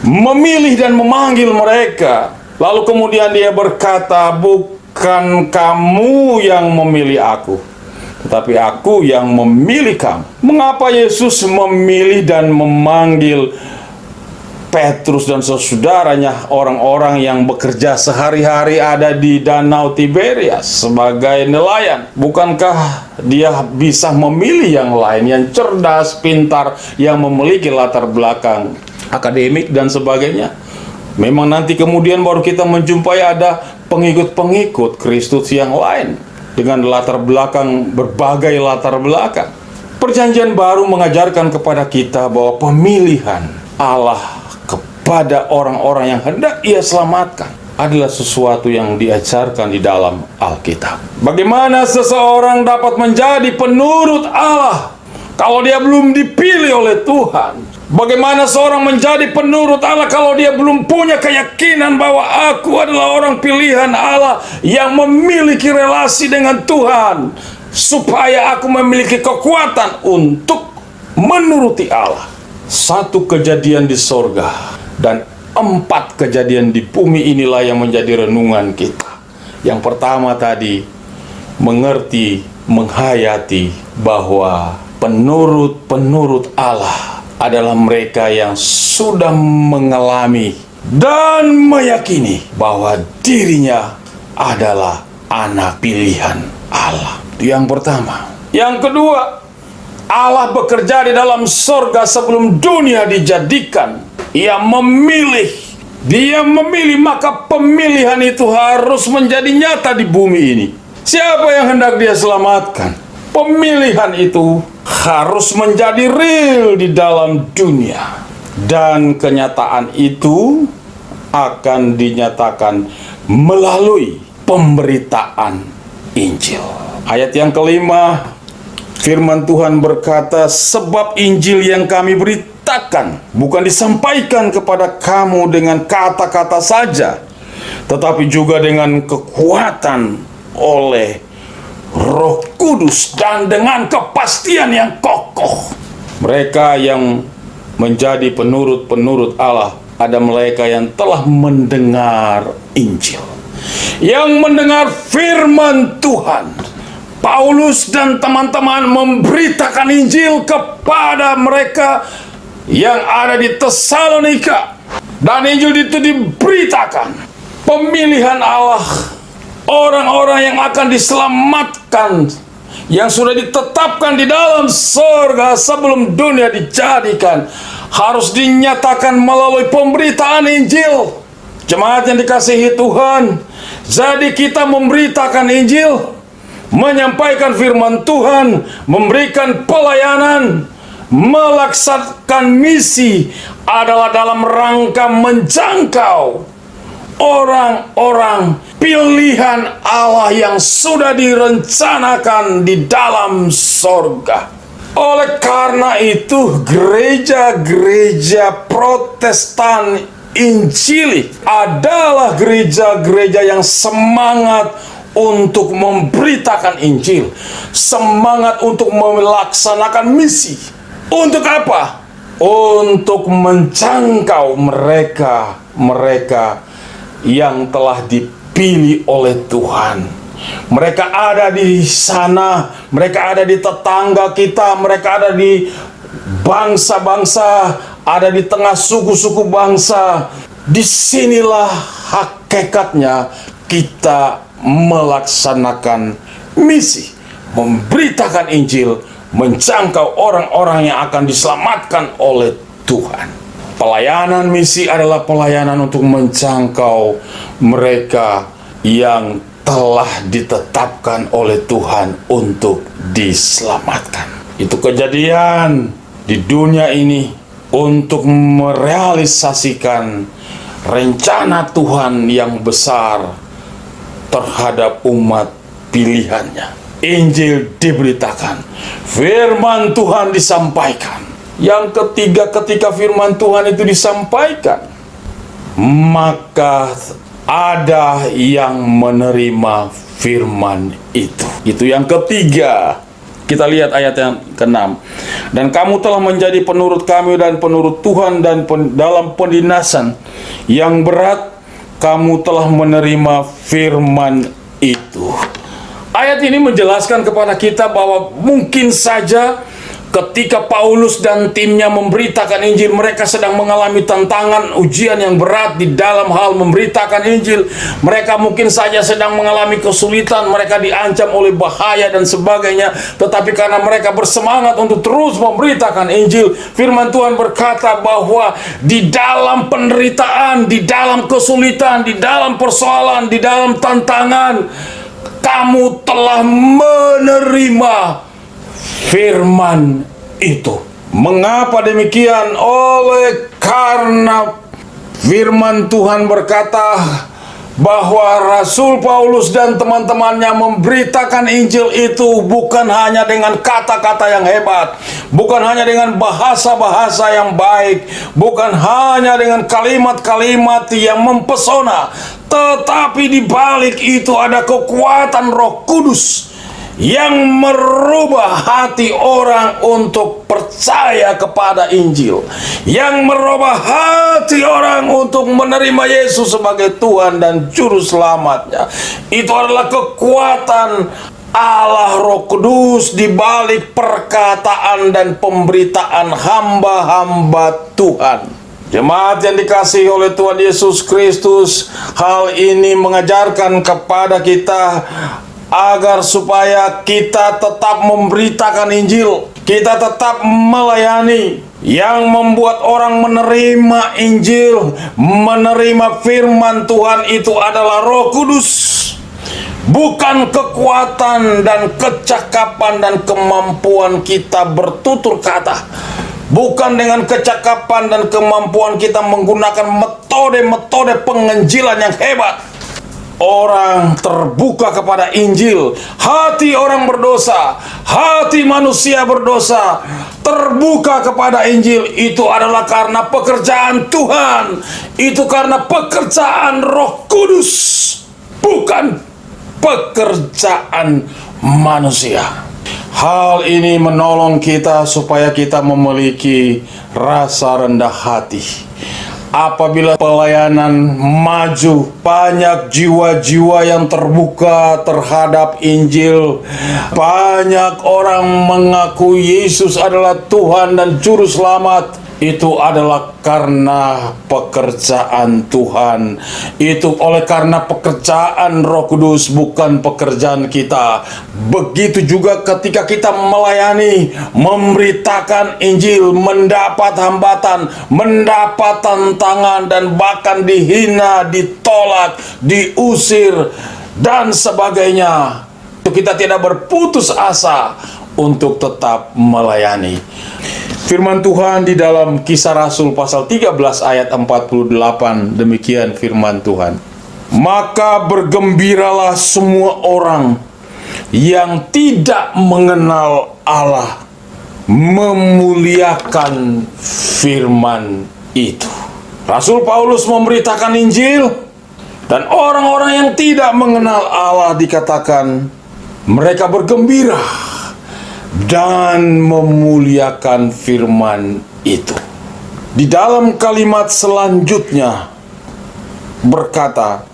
memilih dan memanggil mereka. Lalu kemudian dia berkata, "Bukan kamu yang memilih aku, tetapi aku yang memilih kamu." Mengapa Yesus memilih dan memanggil Petrus dan saudaranya, orang-orang yang bekerja sehari-hari ada di Danau Tiberias sebagai nelayan? Bukankah dia bisa memilih yang lain, yang cerdas, pintar, yang memiliki latar belakang akademik dan sebagainya? Memang nanti kemudian baru kita menjumpai ada pengikut-pengikut Kristus yang lain dengan latar belakang, berbagai latar belakang. Perjanjian baru mengajarkan kepada kita bahwa pemilihan Allah kepada orang-orang yang hendak Ia selamatkan adalah sesuatu yang diajarkan di dalam Alkitab. Bagaimana seseorang dapat menjadi penurut Allah kalau dia belum dipilih oleh Tuhan? Bagaimana seorang menjadi penurut Allah kalau dia belum punya keyakinan bahwa aku adalah orang pilihan Allah yang memiliki relasi dengan Tuhan, supaya aku memiliki kekuatan untuk menuruti Allah? 1 kejadian di sorga dan 4 kejadian di bumi inilah yang menjadi renungan kita. Yang pertama tadi, mengerti, menghayati bahwa penurut-penurut Allah adalah mereka yang sudah mengalami dan meyakini bahwa dirinya adalah anak pilihan Allah. Itu yang pertama. Yang kedua, Allah bekerja di dalam sorga sebelum dunia dijadikan. Ia memilih, Dia memilih, maka pemilihan itu harus menjadi nyata di bumi ini. Siapa yang hendak Dia selamatkan? Pemilihan itu harus menjadi real di dalam dunia. Dan kenyataan itu akan dinyatakan melalui pemberitaan Injil. Ayat yang kelima, firman Tuhan berkata, "Sebab Injil yang kami beritakan bukan disampaikan kepada kamu dengan kata-kata saja, tetapi juga dengan kekuatan oleh Roh Kudus dan dengan kepastian yang kokoh." Mereka yang menjadi penurut-penurut Allah ada mereka yang telah mendengar Injil, yang mendengar firman Tuhan. Paulus dan teman-teman memberitakan Injil kepada mereka yang ada di Tesalonika, dan Injil itu diberitakan. Pemilihan Allah, orang-orang yang akan diselamatkan, yang sudah ditetapkan di dalam surga sebelum dunia dijadikan, harus dinyatakan melalui pemberitaan Injil. Jemaat yang dikasihi Tuhan, jadi kita memberitakan Injil, menyampaikan firman Tuhan, memberikan pelayanan, melaksanakan misi adalah dalam rangka menjangkau orang-orang pilihan Allah yang sudah direncanakan di dalam sorga. Oleh karena itu, gereja-gereja Protestan Injili adalah gereja-gereja yang semangat untuk memberitakan Injil, semangat untuk melaksanakan misi. Untuk apa? Untuk menjangkau mereka yang telah dipilih oleh Tuhan. Mereka ada di sana, mereka ada di tetangga kita, mereka ada di bangsa-bangsa, ada di tengah suku-suku bangsa. Disinilah hakikatnya kita melaksanakan misi, memberitakan Injil, menjangkau orang-orang yang akan diselamatkan oleh Tuhan. Pelayanan misi adalah pelayanan untuk menjangkau mereka yang telah ditetapkan oleh Tuhan untuk diselamatkan. Itu kejadian di dunia ini untuk merealisasikan rencana Tuhan yang besar terhadap umat pilihannya. Injil diberitakan, firman Tuhan disampaikan. Yang ketiga, ketika firman Tuhan itu disampaikan, maka ada yang menerima firman itu. Itu yang ketiga. Kita lihat ayat yang ke-6. Dan kamu telah menjadi penurut kami dan penurut Tuhan, dan dalam pendinasan yang berat kamu telah menerima firman itu. Ayat ini menjelaskan kepada kita bahwa mungkin saja ketika Paulus dan timnya memberitakan Injil, mereka sedang mengalami tantangan, ujian yang berat di dalam hal memberitakan Injil. Mereka mungkin saja sedang mengalami kesulitan, mereka diancam oleh bahaya dan sebagainya. Tetapi karena mereka bersemangat untuk terus memberitakan Injil, firman Tuhan berkata bahwa di dalam penderitaan, di dalam kesulitan, di dalam persoalan, di dalam tantangan, kamu telah menerima firman itu. Mengapa demikian? Oleh karena firman Tuhan berkata bahwa Rasul Paulus dan teman-temannya memberitakan Injil itu bukan hanya dengan kata-kata yang hebat, bukan hanya dengan bahasa-bahasa yang baik, bukan hanya dengan kalimat-kalimat yang mempesona, tetapi di balik itu ada kekuatan Roh Kudus yang merubah hati orang untuk percaya kepada Injil, yang merubah hati orang untuk menerima Yesus sebagai Tuhan dan Juru Selamatnya. Itu adalah kekuatan Allah Roh Kudus di balik perkataan dan pemberitaan hamba-hamba Tuhan. Jemaat yang dikasihi oleh Tuhan Yesus Kristus, hal ini mengajarkan kepada kita agar supaya kita tetap memberitakan Injil, kita tetap melayani. Yang membuat orang menerima Injil, menerima firman Tuhan itu adalah Roh Kudus, bukan kekuatan dan kecakapan dan kemampuan kita bertutur kata, bukan dengan kecakapan dan kemampuan kita menggunakan metode-metode penginjilan yang hebat. Orang terbuka kepada Injil, hati orang berdosa, hati manusia berdosa, terbuka kepada Injil, itu adalah karena pekerjaan Tuhan, itu karena pekerjaan Roh Kudus, bukan pekerjaan manusia. Hal ini menolong kita supaya kita memiliki rasa rendah hati. Apabila pelayanan maju, banyak jiwa-jiwa yang terbuka terhadap Injil. Banyak orang mengaku Yesus adalah Tuhan dan Juru Selamat. Itu adalah karena pekerjaan Tuhan. Itu oleh karena pekerjaan Roh Kudus, bukan pekerjaan kita. Begitu juga ketika kita melayani, memberitakan Injil, mendapat hambatan, mendapat tantangan, dan bahkan dihina, ditolak, diusir, dan sebagainya. Kita tidak berputus asa untuk tetap melayani. Firman Tuhan di dalam Kisah Rasul pasal 13 ayat 48, demikian firman Tuhan. Maka bergembiralah semua orang yang tidak mengenal Allah, memuliakan firman itu. Rasul Paulus memberitakan Injil, dan orang-orang yang tidak mengenal Allah dikatakan mereka bergembira dan memuliakan firman itu. Di dalam kalimat selanjutnya, berkata,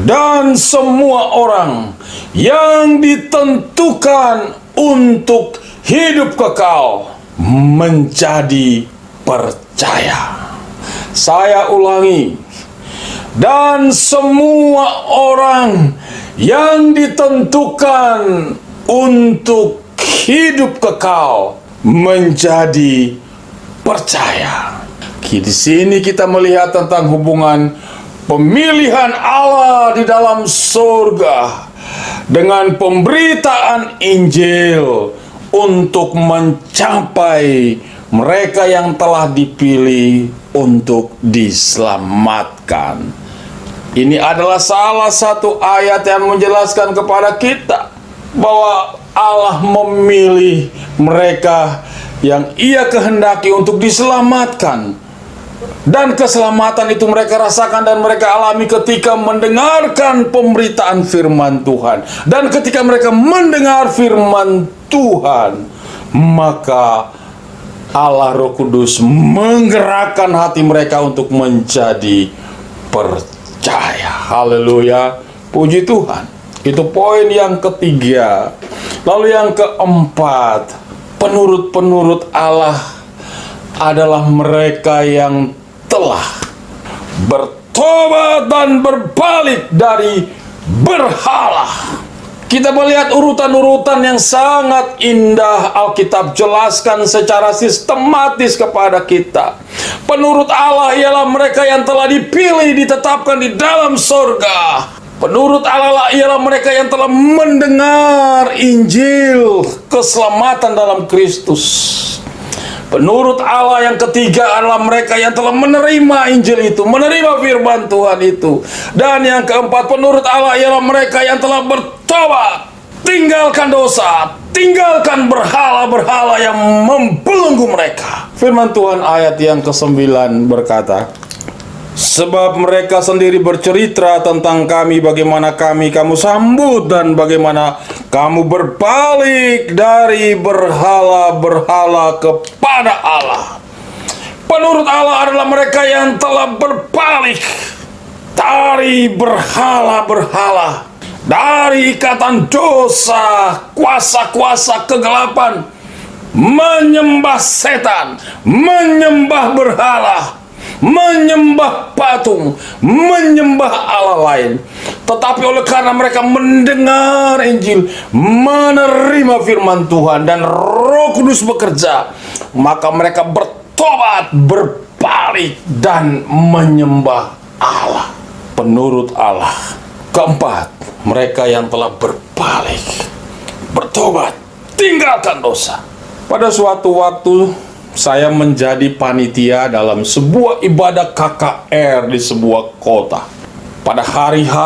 dan semua orang yang ditentukan untuk hidup kekal menjadi percaya. Saya ulangi, dan semua orang yang ditentukan untuk hidup kekal menjadi percaya. Di sini kita melihat tentang hubungan pemilihan Allah di dalam surga dengan pemberitaan Injil untuk mencapai mereka yang telah dipilih untuk diselamatkan. Ini adalah salah satu ayat yang menjelaskan kepada kita bahwa Allah memilih mereka yang Ia kehendaki untuk diselamatkan. Dan keselamatan itu mereka rasakan dan mereka alami ketika mendengarkan pemberitaan firman Tuhan. Dan ketika mereka mendengar firman Tuhan, maka Allah Roh Kudus menggerakkan hati mereka untuk menjadi percaya. Haleluya, puji Tuhan. Itu poin yang ketiga. Lalu yang keempat, penurut-penurut Allah adalah mereka yang telah bertobat dan berbalik dari berhala. Kita melihat urutan-urutan yang sangat indah. Alkitab jelaskan secara sistematis kepada kita. Penurut Allah ialah mereka yang telah dipilih, ditetapkan di dalam surga. Penurut Allah ialah mereka yang telah mendengar Injil keselamatan dalam Kristus. Penurut Allah yang ketiga adalah mereka yang telah menerima Injil itu, menerima firman Tuhan itu. Dan yang keempat, penurut Allah ialah mereka yang telah bertobat, tinggalkan dosa, tinggalkan berhala-berhala yang membelenggu mereka. Firman Tuhan ayat yang ke-9 berkata, sebab mereka sendiri bercerita tentang kami, bagaimana kamu sambut dan bagaimana kamu berbalik dari berhala-berhala kepada Allah. Penurut Allah adalah mereka yang telah berbalik dari berhala-berhala, dari ikatan dosa, kuasa-kuasa kegelapan, menyembah setan, menyembah berhala, menyembah patung, menyembah Allah lain. Tetapi oleh karena mereka mendengar Injil, menerima firman Tuhan, dan Roh Kudus bekerja, maka mereka bertobat, berbalik, dan menyembah Allah. Penurut Allah. Keempat, mereka yang telah berbalik, bertobat, tinggalkan dosa. Pada suatu waktu saya menjadi panitia dalam sebuah ibadah KKR di sebuah kota. Pada hari H,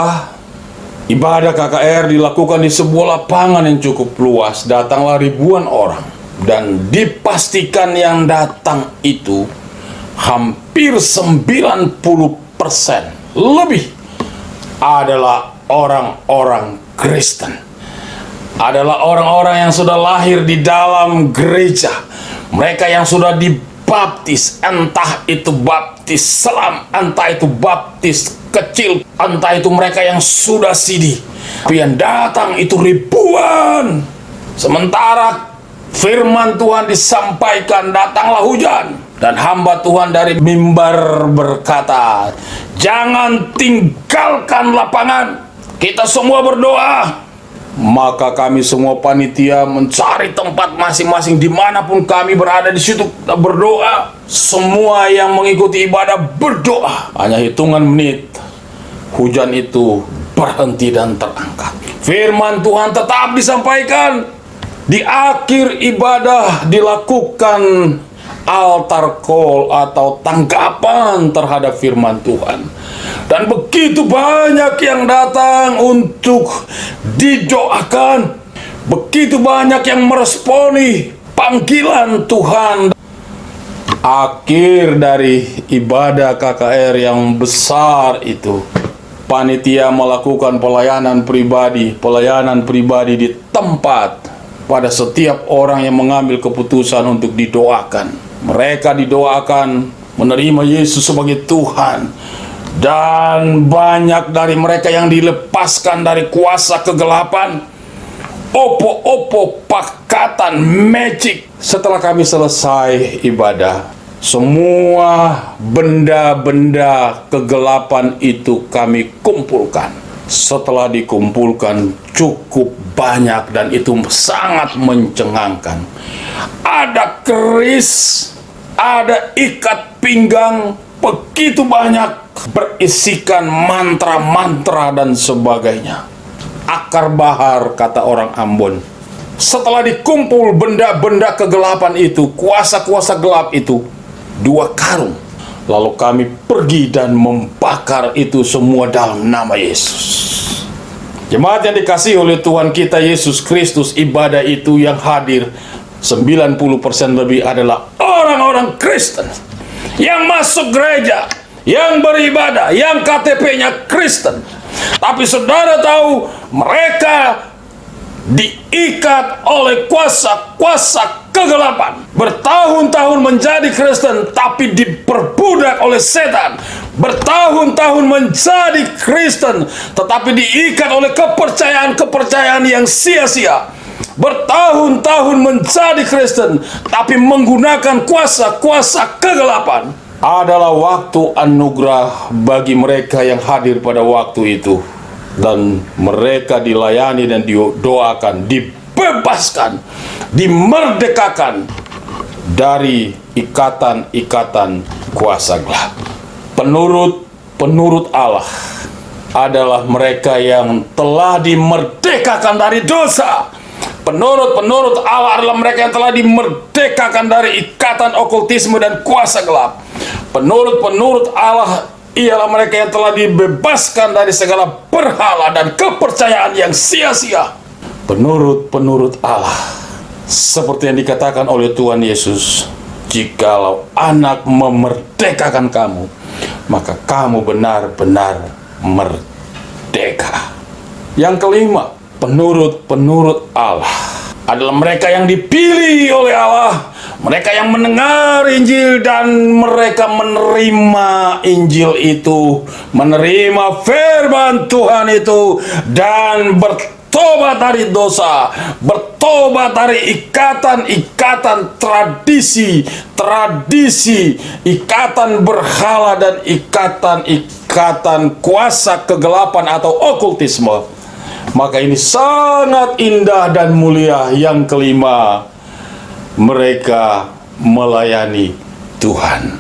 ibadah KKR dilakukan di sebuah lapangan yang cukup luas. Datanglah ribuan orang. Dan dipastikan yang datang itu hampir 90% lebih adalah orang-orang Kristen. Adalah orang-orang yang sudah lahir di dalam gereja. Mereka yang sudah dibaptis, entah itu baptis selam, entah itu baptis kecil, entah itu mereka yang sudah sidi. Tapi yang datang itu ribuan. Sementara firman Tuhan disampaikan, datanglah hujan. Dan hamba Tuhan dari mimbar berkata, jangan tinggalkan lapangan. Kita semua berdoa. Maka kami semua panitia mencari tempat masing-masing dimanapun kami berada, di situ berdoa. Semua yang mengikuti ibadah berdoa. Hanya hitungan menit, hujan itu berhenti dan terangkat. Firman Tuhan tetap disampaikan. Di akhir ibadah dilakukan altar call atau tanggapan terhadap firman Tuhan. Dan begitu banyak yang datang untuk didoakan. Begitu banyak yang meresponi panggilan Tuhan. Akhir dari ibadah KKR yang besar itu, panitia melakukan pelayanan pribadi di tempat pada setiap orang yang mengambil keputusan untuk didoakan. Mereka didoakan menerima Yesus sebagai Tuhan. Dan banyak dari mereka yang dilepaskan dari kuasa kegelapan, opo-opo, pakatan, magic. Setelah kami selesai ibadah, semua benda-benda kegelapan itu kami kumpulkan. Setelah dikumpulkan cukup banyak dan itu sangat mencengangkan. Ada keris, ada ikat pinggang, begitu banyak, berisikan mantra-mantra dan sebagainya. Akar bahar, kata orang Ambon. Setelah dikumpul benda-benda kegelapan itu, kuasa-kuasa gelap itu, 2 karung. Lalu kami pergi dan membakar itu semua dalam nama Yesus. Jemaat yang dikasihi oleh Tuhan kita Yesus Kristus, ibadah itu yang hadir 90% lebih adalah orang-orang Kristen yang masuk gereja, yang beribadah, yang KTP-nya Kristen. Tapi saudara tahu, mereka diikat oleh kuasa-kuasa kegelapan. Bertahun-tahun menjadi Kristen, tapi diperbudak oleh setan. Bertahun-tahun menjadi Kristen, tetapi diikat oleh kepercayaan-kepercayaan yang sia-sia. Bertahun-tahun menjadi Kristen, tapi menggunakan kuasa-kuasa kegelapan. Adalah waktu anugerah bagi mereka yang hadir pada waktu itu. Dan mereka dilayani dan didoakan, dibebaskan, dimerdekakan dari ikatan-ikatan kuasa gelap. Penurut Allah adalah mereka yang telah dimerdekakan dari dosa. Penurut Allah adalah mereka yang telah dimerdekakan dari ikatan okultisme dan kuasa gelap. Penurut Allah ialah mereka yang telah dibebaskan dari segala berhala dan kepercayaan yang sia-sia. Penurut Allah, seperti yang dikatakan oleh Tuhan Yesus, jikalau anak memerdekakan kamu, maka kamu benar-benar merdeka. Yang kelima, penurut Allah adalah mereka yang dipilih oleh Allah, mereka yang mendengar Injil dan mereka menerima Injil itu, menerima firman Tuhan itu, dan bertobat dari dosa, bertobat dari ikatan-ikatan tradisi, ikatan berhala dan ikatan-ikatan kuasa kegelapan atau okultisme. Maka ini sangat indah dan mulia. Yang kelima, mereka melayani Tuhan.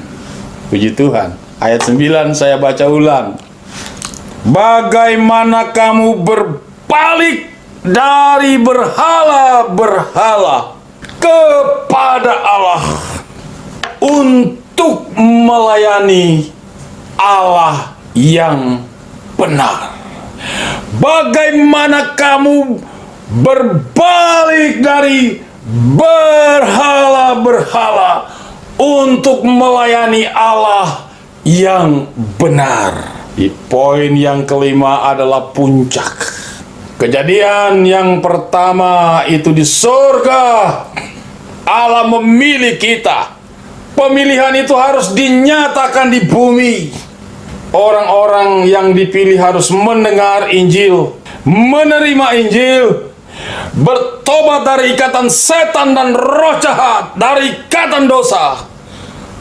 Puji Tuhan. Ayat 9 saya baca ulang. Bagaimana kamu berbalik dari berhala-berhala kepada Allah untuk melayani Allah yang benar. Bagaimana kamu berbalik dari berhala-berhala untuk melayani Allah yang benar. Di poin yang kelima adalah puncak. Kejadian yang pertama itu di surga. Allah memilih kita. Pemilihan itu harus dinyatakan di bumi. Orang-orang yang dipilih harus mendengar Injil, menerima Injil, bertobat dari ikatan setan dan roh jahat, dari ikatan dosa.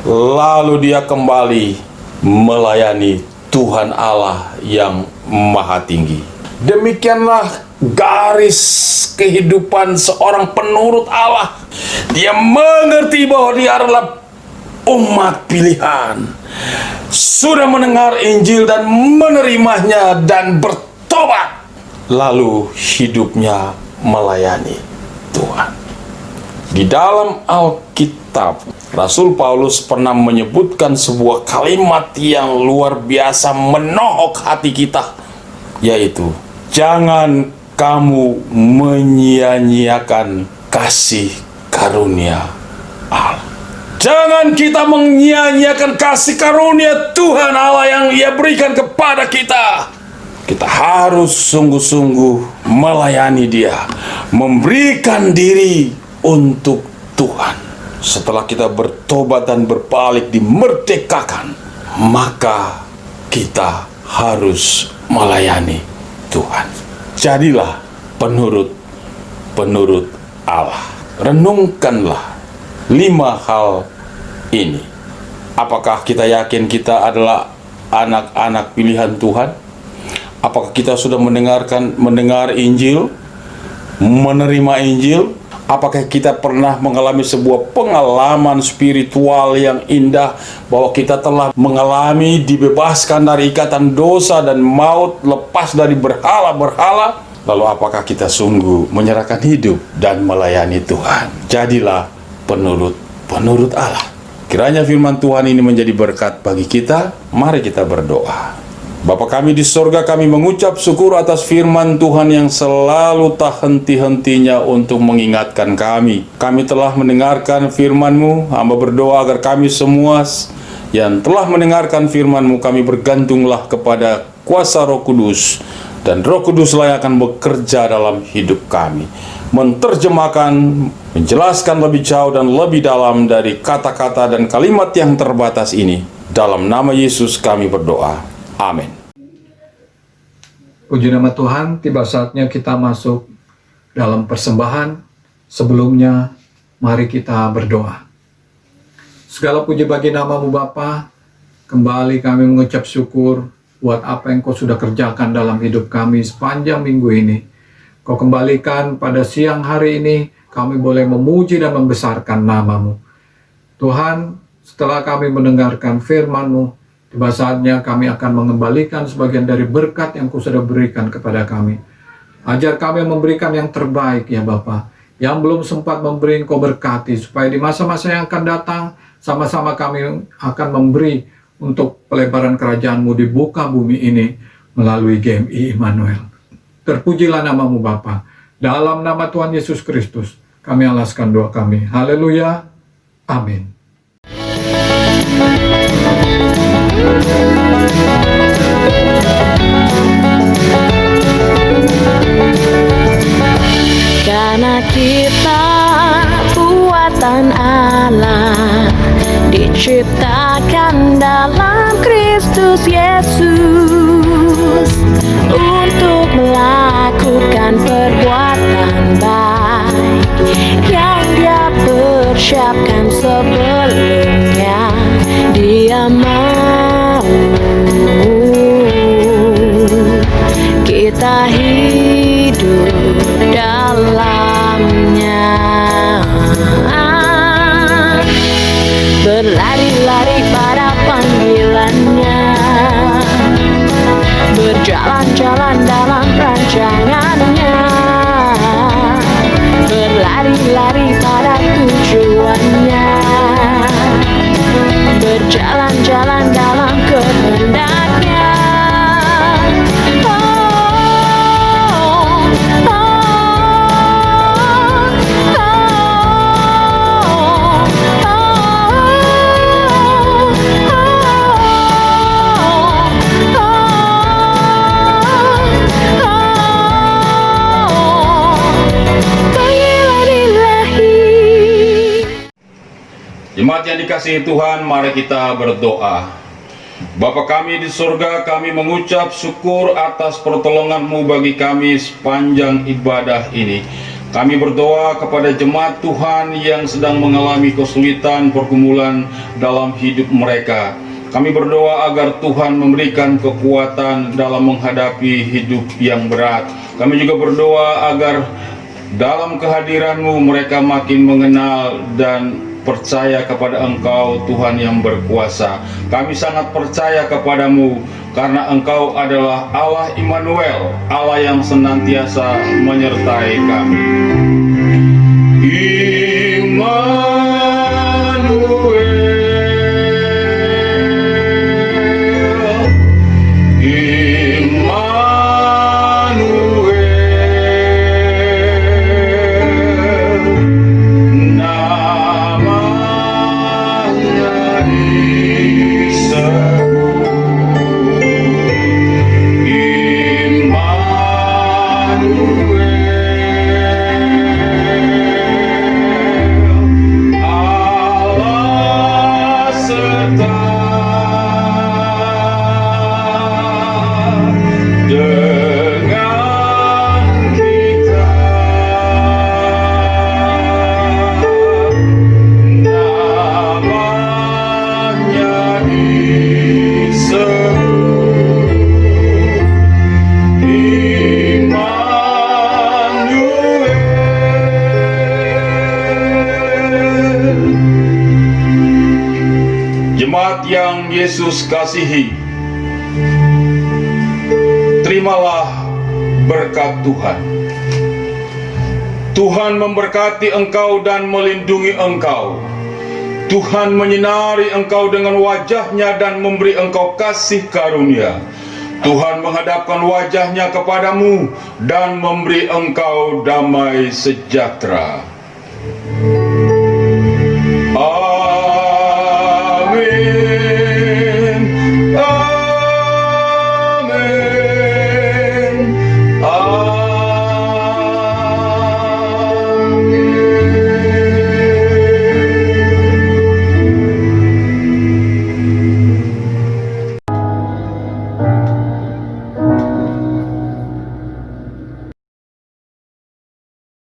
Lalu dia kembali melayani Tuhan Allah yang Maha Tinggi. Demikianlah garis kehidupan seorang penurut Allah. Dia mengerti bahwa dia adalah umat pilihan, sudah mendengar Injil dan menerimanya dan bertobat, lalu hidupnya melayani Tuhan. Di dalam Alkitab, Rasul Paulus pernah menyebutkan sebuah kalimat yang luar biasa menohok hati kita, yaitu jangan kamu menyia-nyiakan kasih karunia Allah. Jangan kita menyia-nyiakan kasih karunia Tuhan Allah yang Ia berikan kepada kita. Kita harus sungguh-sungguh melayani Dia, memberikan diri untuk Tuhan. Setelah kita bertobat dan berbalik, dimerdekakan, maka kita harus melayani Tuhan. Jadilah penurut Allah. Renungkanlah 5 hal ini. Apakah kita yakin kita adalah anak-anak pilihan Tuhan? Apakah kita sudah mendengar Injil, menerima Injil? Apakah kita pernah mengalami sebuah pengalaman spiritual yang indah, bahwa kita telah mengalami dibebaskan dari ikatan dosa dan maut, lepas dari berhala-berhala? Lalu apakah kita sungguh menyerahkan hidup dan melayani Tuhan? Jadilah penurut Allah. Kiranya firman Tuhan ini menjadi berkat bagi kita. Mari kita berdoa. Bapa kami di sorga, kami mengucap syukur atas firman Tuhan yang selalu tak henti-hentinya untuk mengingatkan kami. Kami telah mendengarkan firman-Mu. Hamba berdoa agar kami semua yang telah mendengarkan firman-Mu, kami bergantunglah kepada kuasa Roh Kudus, dan Roh Kuduslah yang akan bekerja dalam hidup kami, menerjemahkan, menjelaskan lebih jauh dan lebih dalam dari kata-kata dan kalimat yang terbatas ini. Dalam nama Yesus kami berdoa. Amin. Puji nama Tuhan, tiba saatnya kita masuk dalam persembahan. Sebelumnya, mari kita berdoa. Segala puji bagi nama-Mu Bapa. Kembali kami mengucap syukur buat apa yang Kau sudah kerjakan dalam hidup kami sepanjang minggu ini. Kau kembalikan pada siang hari ini, kami boleh memuji dan membesarkan nama-Mu. Tuhan, setelah kami mendengarkan firman-Mu, tiba saatnya kami akan mengembalikan sebagian dari berkat yang Kau sudah berikan kepada kami. Ajar kami memberikan yang terbaik ya Bapa. Yang belum sempat memberi, Kau berkati, supaya di masa-masa yang akan datang, sama-sama kami akan memberi untuk pelebaran kerajaan-Mu di muka bumi ini melalui GMI Immanuel. Terpujilah nama-Mu Bapa. Dalam nama Tuhan Yesus Kristus, kami alaskan doa kami. Haleluya. Amin. Karena kita buatan Allah, diciptakan dalam Kristus Yesus untuk melakukan perbuatan baik yang Dia persiapkan sebelumnya. Dia mau kita hidup dalamnya, berlari-lari pada panggilannya, berjalan-jalan dalam rancangannya, berlari-lari pada tujuannya, berjalan-jalan dalam kehendaknya. Jemaat yang dikasihi Tuhan, mari kita berdoa. Bapa kami di surga, kami mengucap syukur atas pertolongan-Mu bagi kami sepanjang ibadah ini. Kami berdoa kepada jemaat Tuhan yang sedang mengalami kesulitan pergumulan dalam hidup mereka. Kami berdoa agar Tuhan memberikan kekuatan dalam menghadapi hidup yang berat. Kami juga berdoa agar dalam kehadiran-Mu mereka makin mengenal dan percaya kepada Engkau, Tuhan yang berkuasa. Kami sangat percaya kepadamu karena Engkau adalah Allah Immanuel, Allah yang senantiasa menyertai kami. Jemaat yang Yesus kasihi, terimalah berkat Tuhan. Tuhan memberkati engkau dan melindungi engkau. Tuhan menyinari engkau dengan wajah-Nya dan memberi engkau kasih karunia. Tuhan menghadapkan wajah-Nya kepadamu dan memberi engkau damai sejahtera. Amin.